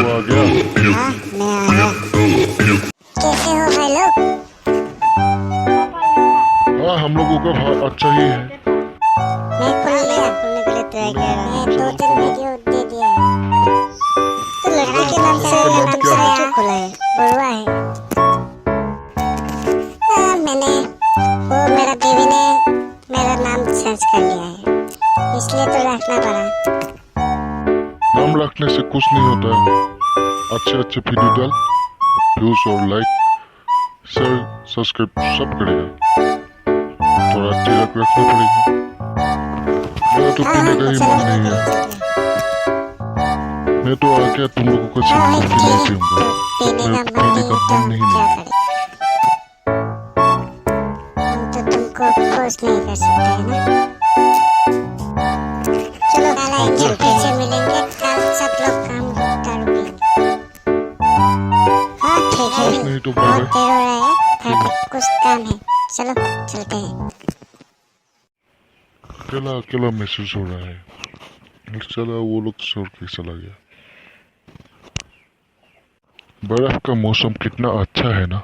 तू आ गया? हाँ मैं आ गया। कैसे हो भाई लोग? हाँ, हम लोगों का अच्छा ही है। मैं खुल लिया, खुलने के लिए ट्राई कर रहा हूँ। मैं 2-3 वीडियो दे दिया है। तो लड़के के नाम से क्यों खुला है? बड़ुआ है। मैंने वो मेरा बीवी ने मेरा नाम सर्च कर लिया है, इसलिए तो रखना पड़ा। नाम रखने से कुछ नहीं होता है। अच्छे अच्छे वीडियो डाल, व्यूज और लाइक शेयर सब्सक्राइब सब करेगा। थोड़ा तिलक रखना पड़ेगा। मेरा तो पीने का ही मन नहीं है। मैं तो आ गया, तुम लोगों को सिर्फ नहीं पीऊंगा। मेरा पीने का मन नहीं है। हम तो तुमको फोर्स नहीं कर सकते है ना। चलो कल फिर से मिलेंगे। कल सब लोग काम दारू पिएंगे। हाँ ठीक है, नहीं तो बहुत देर हो रहा है, घर पे कुछ काम है। चलो चलते हैं। अकेला अकेला महसूस हो रहा है। चला वो लोग छोड़ के चला गया। बर्फ का मौसम कितना अच्छा है ना।